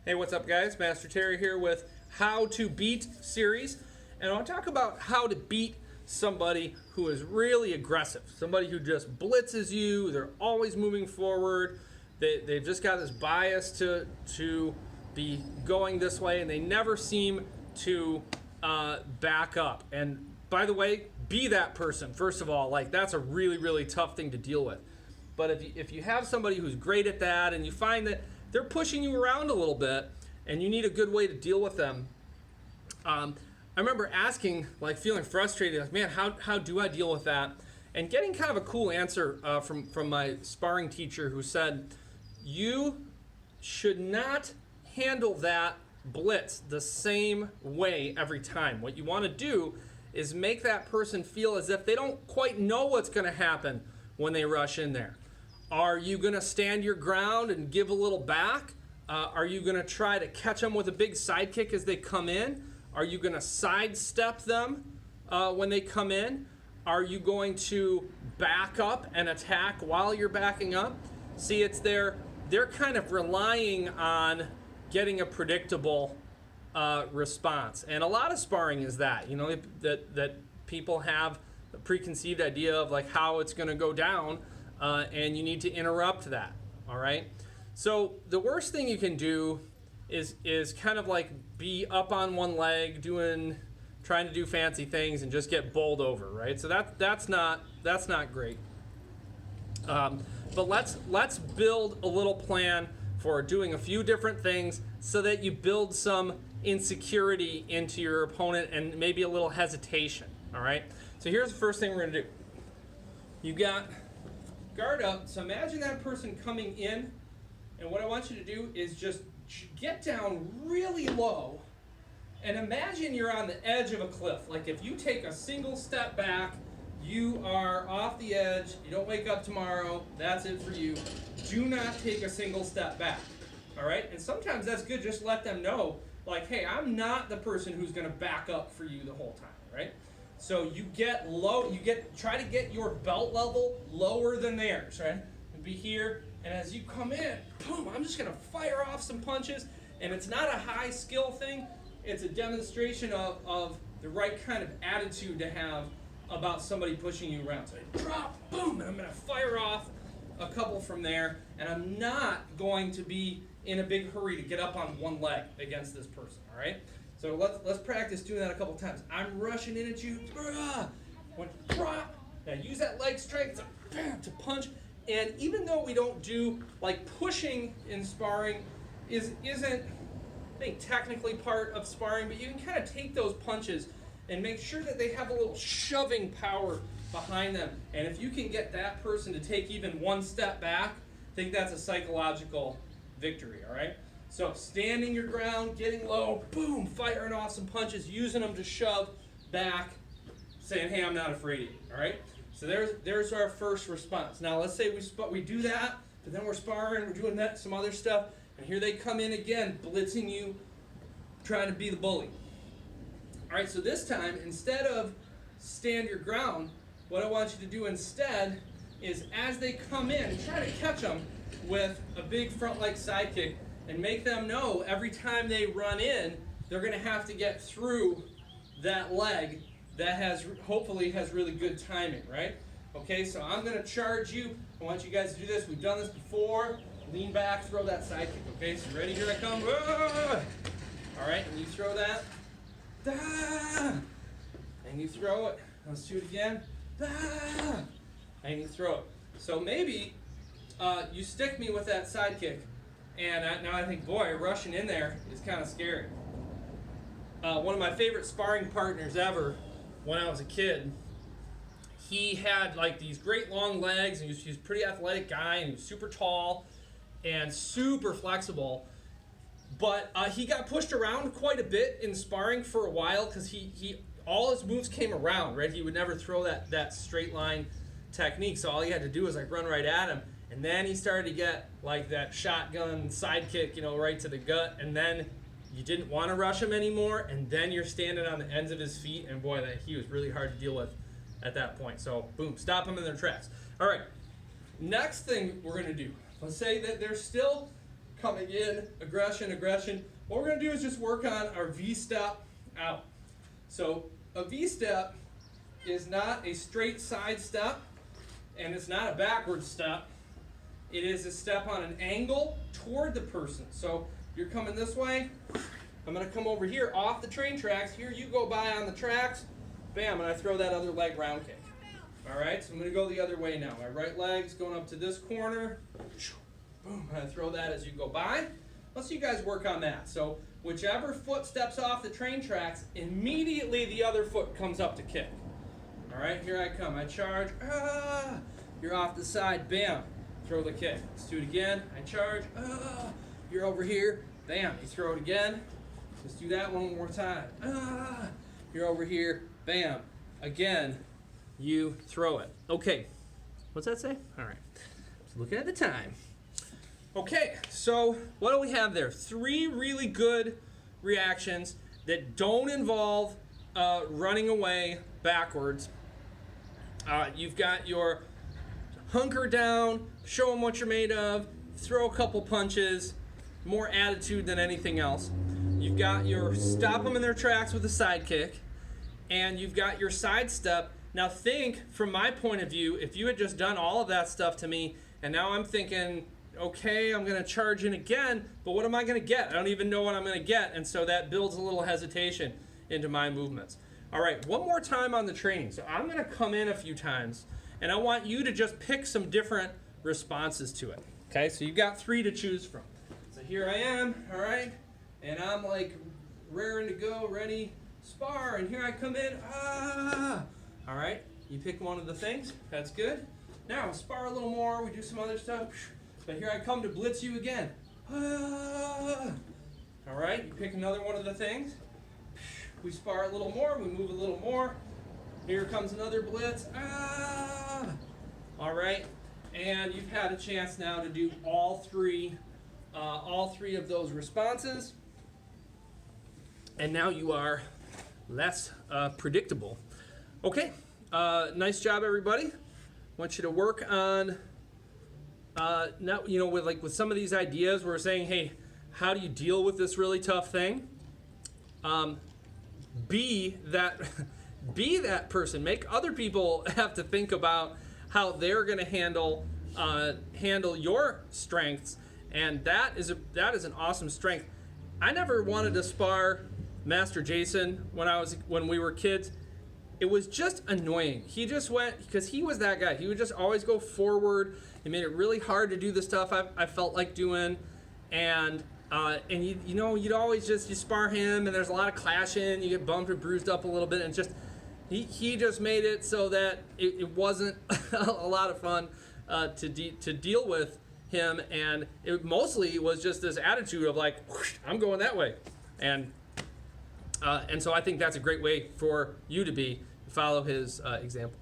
Hey, what's up, guys? Master Terry here with How to Beat series. And I want to talk about how to beat somebody who is really aggressive, somebody who just blitzes you. They're always moving forward. They've just got this bias to be going this way, and they never seem to back up. And by the way, be that person, first of all. Like, that's a really, really tough thing to deal with. But if you have somebody who's great at that and you find that they're pushing you around a little bit and you need a good way to deal with them, I remember asking, like feeling frustrated, like, man, how do I deal with that? And getting kind of a cool answer from my sparring teacher, who said, you should not handle that blitz the same way every time. What you want to do is make that person feel as if they don't quite know what's going to happen when they rush in there. Are you going to stand your ground and give a little back? Are you going to try to catch them with a big side kick as they come in? Are you going to sidestep them when they come in? Are you going to back up and attack while you're backing up? See, it's they're kind of relying on getting a predictable response. And a lot of sparring is that, that people have a preconceived idea of like how it's going to go down. And you need to interrupt that, all right? So the worst thing you can do is kind of like be up on one leg, trying to do fancy things and just get bowled over, right? So that's not great. But let's build a little plan for doing a few different things so that you build some insecurity into your opponent and maybe a little hesitation, all right? So here's the first thing we're gonna do. You got guard up. So imagine that person coming in, and what I want you to do is just get down really low, and imagine you're on the edge of a cliff. Like if you take a single step back, you are off the edge. You don't wake up tomorrow. That's it for you. Do not take a single step back. All right? And sometimes that's good. Just let them know, like, hey, I'm not the person who's going to back up for you the whole time, right? So you get low, try to get your belt level lower than theirs, right? And be here, and as you come in, boom, I'm just gonna fire off some punches, and it's not a high skill thing, it's a demonstration of the right kind of attitude to have about somebody pushing you around. So I drop, boom, and I'm gonna fire off a couple from there, and I'm not going to be in a big hurry to get up on one leg against this person, all right? So let's practice doing that a couple times. I'm rushing in at you. Drop. Now use that leg strength to punch. And even though we don't do, like, pushing in sparring isn't, I think, technically part of sparring, but you can kind of take those punches and make sure that they have a little shoving power behind them. And if you can get that person to take even one step back, I think that's a psychological victory, all right? So standing your ground, getting low, boom, firing off some punches, using them to shove back, saying, hey, I'm not afraid of you, all right? So there's our first response. Now let's say we do that, but then we're sparring, we're doing that, some other stuff, and here they come in again, blitzing you, trying to be the bully. All right, so this time, instead of stand your ground, what I want you to do instead is as they come in, try to catch them with a big front leg side kick, and make them know every time they run in, they're going to have to get through that leg that hopefully has really good timing, right? Okay, so I'm going to charge you. I want you guys to do this. We've done this before. Lean back, throw that side kick. Okay, so ready? Here I come. All right, and you throw that. And you throw it. Let's do it again. And you throw it. So maybe you stick me with that side kick. And now I think, boy, rushing in there is kind of scary. One of my favorite sparring partners ever, when I was a kid, he had like these great long legs, and he was a pretty athletic guy, and he was super tall and super flexible. But he got pushed around quite a bit in sparring for a while because he all his moves came around, right? He would never throw that straight line technique, so all he had to do was like run right at him. And then he started to get like that shotgun side kick, right to the gut. And then you didn't want to rush him anymore. And then you're standing on the ends of his feet. And boy, he was really hard to deal with at that point. So boom, stop them in their tracks. All right, next thing we're going to do. Let's say that they're still coming in, aggression, aggression. What we're going to do is just work on our V-step out. So a V-step is not a straight side step, and it's not a backward step. It is a step on an angle toward the person. So you're coming this way. I'm going to come over here off the train tracks. Here you go by on the tracks. Bam, and I throw that other leg round kick. All right, so I'm going to go the other way now. My right leg's going up to this corner. Boom, and I throw that as you go by. Let's see you guys work on that. So whichever foot steps off the train tracks, immediately the other foot comes up to kick. All right, here I come. I charge. Ah, you're off the side. Bam, throw the kick. Let's do it again. I charge. Ah, you're over here. Bam, you throw it again. Let's do that one more time. Ah, you're over here. Bam, again, you throw it. Okay, what's that say? All right, just looking at the time. Okay, so what do we have there? 3 really good reactions that don't involve running away backwards. You've got your hunker down, show them what you're made of, throw a couple punches, more attitude than anything else. You've got your stop them in their tracks with a side kick, and you've got your side step. Now think, from my point of view, if you had just done all of that stuff to me, and now I'm thinking, okay, I'm going to charge in again, but what am I going to get? I don't even know what I'm going to get, and so that builds a little hesitation into my movements. All right, one more time on the training. So I'm going to come in a few times, and I want you to just pick some different responses to it. Okay, so you've got 3 to choose from. So here I am, all right, and I'm like raring to go, ready, spar, and here I come in, ah! All right, you pick one of the things, that's good. Now, spar a little more, we do some other stuff, but here I come to blitz you again. Ah! All right, you pick another one of the things. We spar a little more, we move a little more. Here comes another blitz. Ah! All right, and you've had a chance now to do all three of those responses. And now you are less predictable. Okay, nice job, everybody. I want you to work on now, with some of these ideas. We're saying, hey, how do you deal with this really tough thing? Be that person. Make other people have to think about how they're going to handle your strengths, and that is an awesome strength. I never wanted to spar Master Jason when we were kids. It was just annoying. He just went, because he was that guy. He would just always go forward. It made it really hard to do the stuff I felt like doing, and you'd always you spar him, and there's a lot of clashing. You get bumped or bruised up a little bit, and just he just made it so that it wasn't a lot of fun to deal with him, and it mostly was just this attitude of like, whoosh, I'm going that way, and so I think that's a great way for you to follow his example.